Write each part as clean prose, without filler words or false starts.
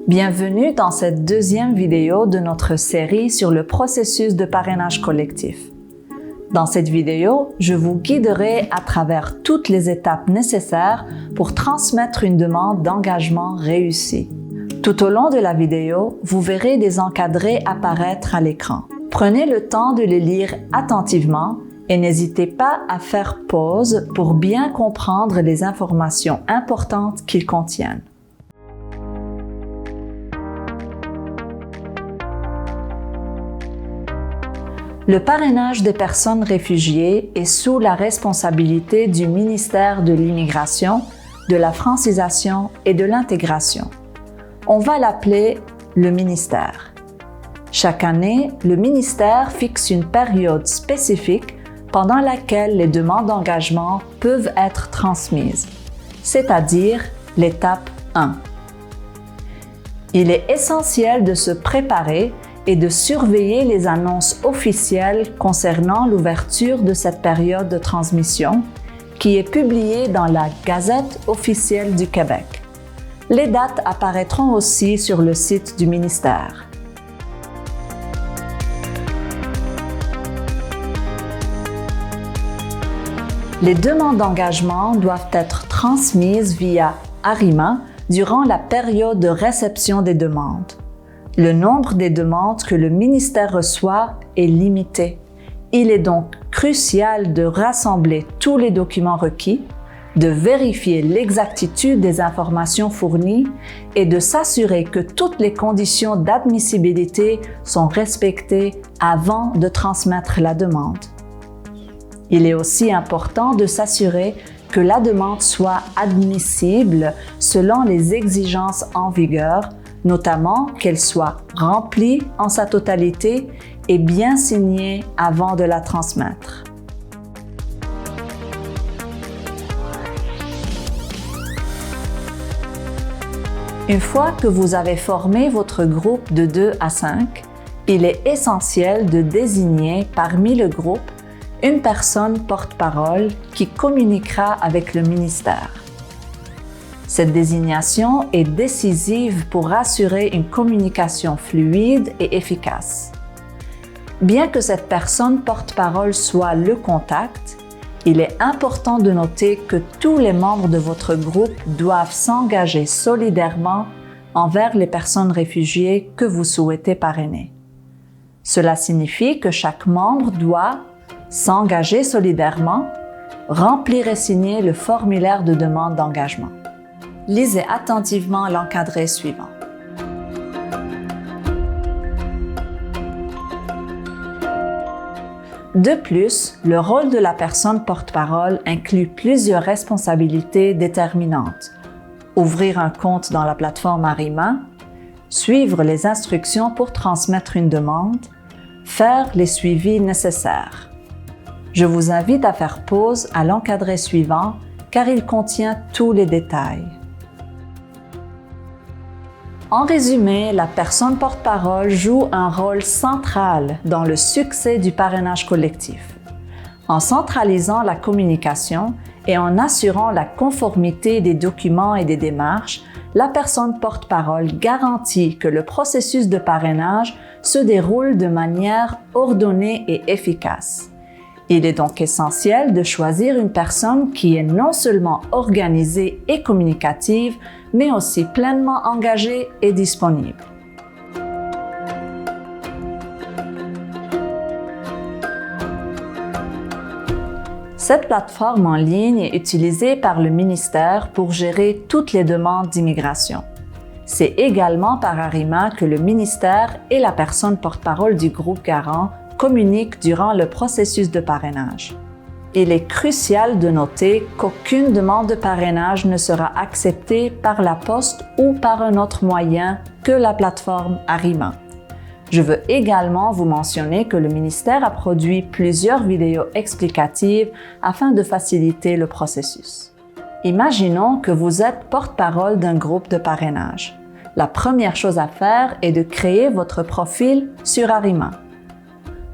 Bienvenue dans cette deuxième vidéo de notre série sur le processus de parrainage collectif. Dans cette vidéo, je vous guiderai à travers toutes les étapes nécessaires pour transmettre une demande d'engagement réussie. Tout au long de la vidéo, vous verrez des encadrés apparaître à l'écran. Prenez le temps de les lire attentivement et n'hésitez pas à faire pause pour bien comprendre les informations importantes qu'ils contiennent. Le parrainage des personnes réfugiées est sous la responsabilité du ministère de l'Immigration, de la Francisation et de l'Intégration. On va l'appeler le ministère. Chaque année, le ministère fixe une période spécifique pendant laquelle les demandes d'engagement peuvent être transmises, c'est-à-dire l'étape 1. Il est essentiel de se préparer et de surveiller les annonces officielles concernant l'ouverture de cette période de transmission qui est publiée dans la Gazette officielle du Québec. Les dates apparaîtront aussi sur le site du ministère. Les demandes d'engagement doivent être transmises via ARIMA durant la période de réception des demandes. Le nombre des demandes que le ministère reçoit est limité. Il est donc crucial de rassembler tous les documents requis, de vérifier l'exactitude des informations fournies et de s'assurer que toutes les conditions d'admissibilité sont respectées avant de transmettre la demande. Il est aussi important de s'assurer que la demande soit admissible selon les exigences en vigueur, notamment qu'elle soit remplie en sa totalité et bien signée avant de la transmettre. Une fois que vous avez formé votre groupe de 2 à 5, il est essentiel de désigner parmi le groupe une personne porte-parole qui communiquera avec le ministère. Cette désignation est décisive pour assurer une communication fluide et efficace. Bien que cette personne porte-parole soit le contact, il est important de noter que tous les membres de votre groupe doivent s'engager solidairement envers les personnes réfugiées que vous souhaitez parrainer. Cela signifie que chaque membre doit s'engager solidairement, remplir et signer le formulaire de demande d'engagement. Lisez attentivement l'encadré suivant. De plus, le rôle de la personne porte-parole inclut plusieurs responsabilités déterminantes. Ouvrir un compte dans la plateforme ARIMA, suivre les instructions pour transmettre une demande, faire les suivis nécessaires. Je vous invite à faire pause à l'encadré suivant car il contient tous les détails. En résumé, la personne porte-parole joue un rôle central dans le succès du parrainage collectif. En centralisant la communication et en assurant la conformité des documents et des démarches, la personne porte-parole garantit que le processus de parrainage se déroule de manière ordonnée et efficace. Il est donc essentiel de choisir une personne qui est non seulement organisée et communicative, mais aussi pleinement engagée et disponible. Cette plateforme en ligne est utilisée par le ministère pour gérer toutes les demandes d'immigration. C'est également par ARIMA que le ministère et la personne porte-parole du groupe garant communiquent durant le processus de parrainage. Il est crucial de noter qu'aucune demande de parrainage ne sera acceptée par la poste ou par un autre moyen que la plateforme ARIMA. Je veux également vous mentionner que le ministère a produit plusieurs vidéos explicatives afin de faciliter le processus. Imaginons que vous êtes porte-parole d'un groupe de parrainage. La première chose à faire est de créer votre profil sur ARIMA.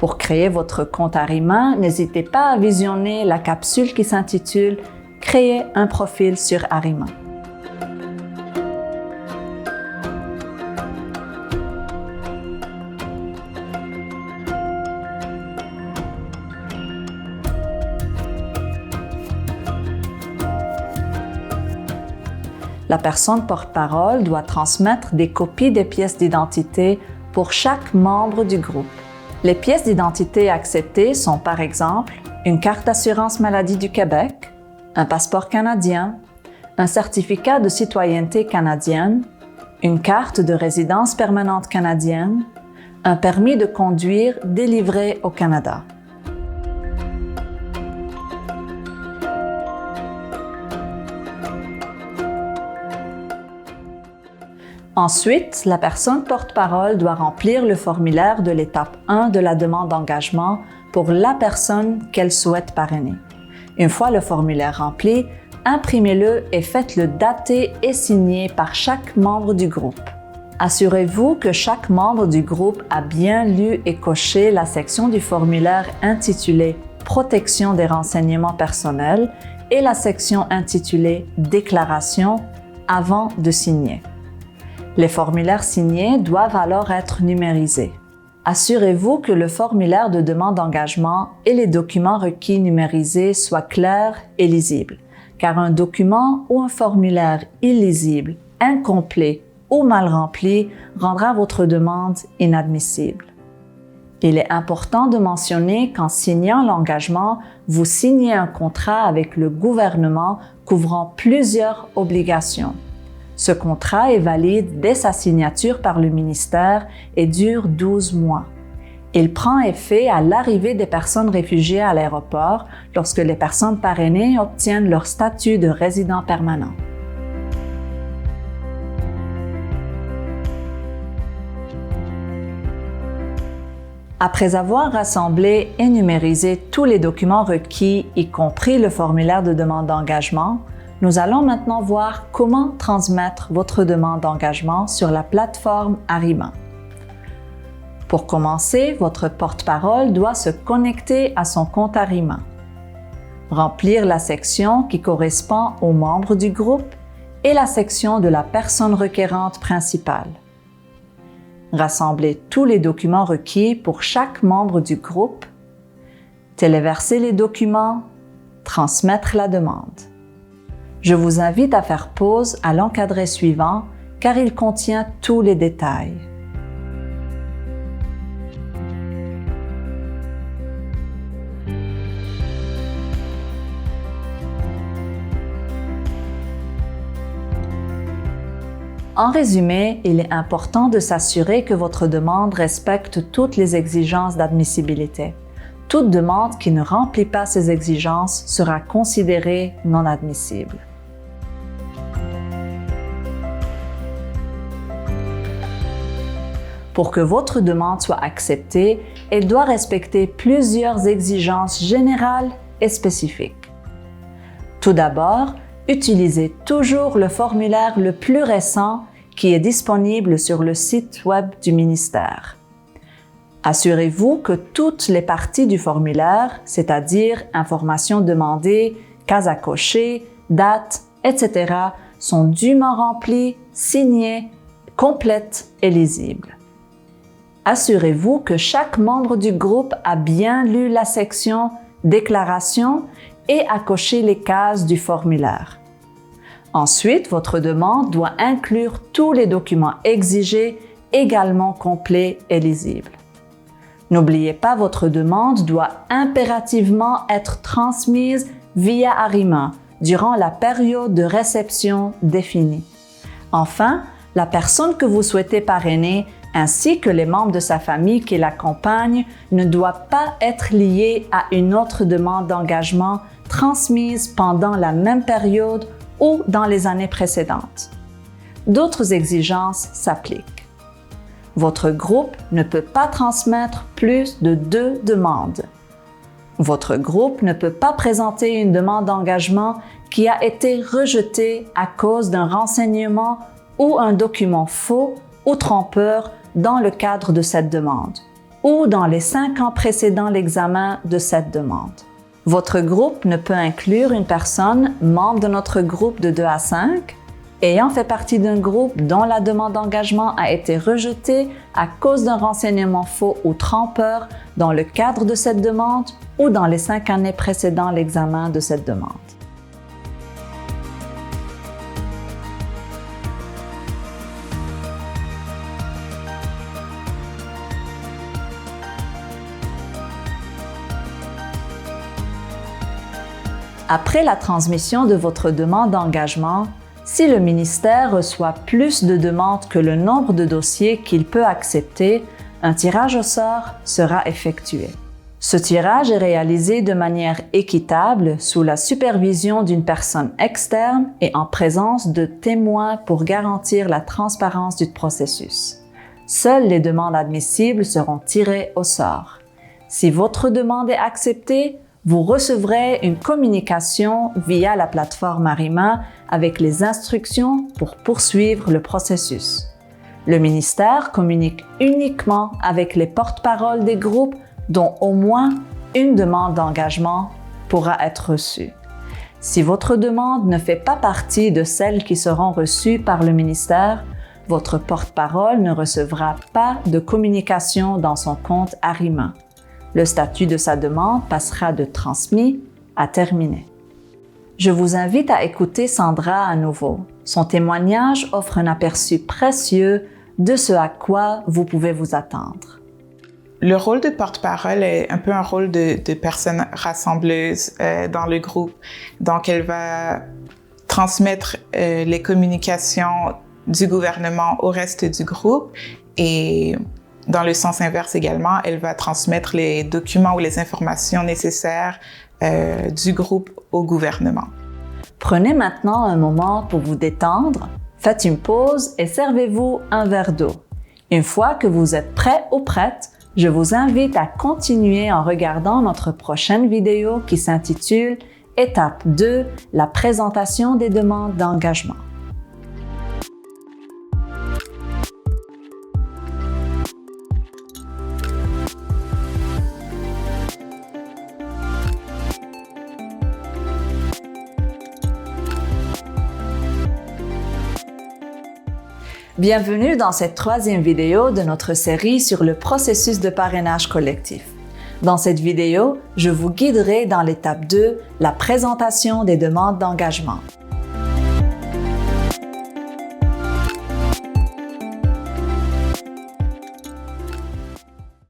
Pour créer votre compte ARIMA, n'hésitez pas à visionner la capsule qui s'intitule « Créer un profil sur ARIMA ». La personne porte-parole doit transmettre des copies des pièces d'identité pour chaque membre du groupe. Les pièces d'identité acceptées sont par exemple une carte d'assurance maladie du Québec, un passeport canadien, un certificat de citoyenneté canadienne, une carte de résidence permanente canadienne, un permis de conduire délivré au Canada. Ensuite, la personne porte-parole doit remplir le formulaire de l'étape 1 de la demande d'engagement pour la personne qu'elle souhaite parrainer. Une fois le formulaire rempli, imprimez-le et faites-le dater et signer par chaque membre du groupe. Assurez-vous que chaque membre du groupe a bien lu et coché la section du formulaire intitulée « Protection des renseignements personnels » et la section intitulée « Déclaration » avant de signer. Les formulaires signés doivent alors être numérisés. Assurez-vous que le formulaire de demande d'engagement et les documents requis numérisés soient clairs et lisibles, car un document ou un formulaire illisible, incomplet ou mal rempli rendra votre demande inadmissible. Il est important de mentionner qu'en signant l'engagement, vous signez un contrat avec le gouvernement couvrant plusieurs obligations. Ce contrat est valide dès sa signature par le ministère et dure 12 mois. Il prend effet à l'arrivée des personnes réfugiées à l'aéroport lorsque les personnes parrainées obtiennent leur statut de résident permanent. Après avoir rassemblé et numérisé tous les documents requis, y compris le formulaire de demande d'engagement, nous allons maintenant voir comment transmettre votre demande d'engagement sur la plateforme Arima. Pour commencer, votre porte-parole doit se connecter à son compte Arima, remplir la section qui correspond aux membres du groupe et la section de la personne requérante principale. Rassembler tous les documents requis pour chaque membre du groupe, téléverser les documents, transmettre la demande. Je vous invite à faire pause à l'encadré suivant car il contient tous les détails. En résumé, il est important de s'assurer que votre demande respecte toutes les exigences d'admissibilité. Toute demande qui ne remplit pas ces exigences sera considérée non admissible. Pour que votre demande soit acceptée, elle doit respecter plusieurs exigences générales et spécifiques. Tout d'abord, utilisez toujours le formulaire le plus récent qui est disponible sur le site web du ministère. Assurez-vous que toutes les parties du formulaire, c'est-à-dire informations demandées, cases à cocher, dates, etc., sont dûment remplies, signées, complètes et lisibles. Assurez-vous que chaque membre du groupe a bien lu la section « Déclaration » et a coché les cases du formulaire. Ensuite, votre demande doit inclure tous les documents exigés, également complets et lisibles. N'oubliez pas, votre demande doit impérativement être transmise via Arima durant la période de réception définie. Enfin, la personne que vous souhaitez parrainer ainsi que les membres de sa famille qui l'accompagnent ne doivent pas être liés à une autre demande d'engagement transmise pendant la même période ou dans les années précédentes. D'autres exigences s'appliquent. Votre groupe ne peut pas transmettre plus de 2 demandes. Votre groupe ne peut pas présenter une demande d'engagement qui a été rejetée à cause d'un renseignement ou un document faux ou trompeur dans le cadre de cette demande ou dans les 5 ans précédant l'examen de cette demande. Votre groupe ne peut inclure une personne membre de notre groupe de 2 à 5 ayant fait partie d'un groupe dont la demande d'engagement a été rejetée à cause d'un renseignement faux ou trompeur dans le cadre de cette demande ou dans les 5 années précédant l'examen de cette demande. Après la transmission de votre demande d'engagement, si le ministère reçoit plus de demandes que le nombre de dossiers qu'il peut accepter, un tirage au sort sera effectué. Ce tirage est réalisé de manière équitable sous la supervision d'une personne externe et en présence de témoins pour garantir la transparence du processus. Seules les demandes admissibles seront tirées au sort. Si votre demande est acceptée, vous recevrez une communication via la plateforme Arima avec les instructions pour poursuivre le processus. Le ministère communique uniquement avec les porte-paroles des groupes dont au moins une demande d'engagement pourra être reçue. Si votre demande ne fait pas partie de celles qui seront reçues par le ministère, votre porte-parole ne recevra pas de communication dans son compte Arima. Le statut de sa demande passera de transmis à terminé. Je vous invite à écouter Sandra à nouveau. Son témoignage offre un aperçu précieux de ce à quoi vous pouvez vous attendre. Le rôle de porte-parole est un peu un rôle de personne rassembleuse dans le groupe. Donc, elle va transmettre les communications du gouvernement au reste du groupe et dans le sens inverse également, elle va transmettre les documents ou les informations nécessaires du groupe au gouvernement. Prenez maintenant un moment pour vous détendre, faites une pause et servez-vous un verre d'eau. Une fois que vous êtes prêt ou prête, je vous invite à continuer en regardant notre prochaine vidéo qui s'intitule « Étape 2, la présentation des demandes d'engagement ». Bienvenue dans cette troisième vidéo de notre série sur le processus de parrainage collectif. Dans cette vidéo, je vous guiderai dans l'étape 2, la présentation des demandes d'engagement.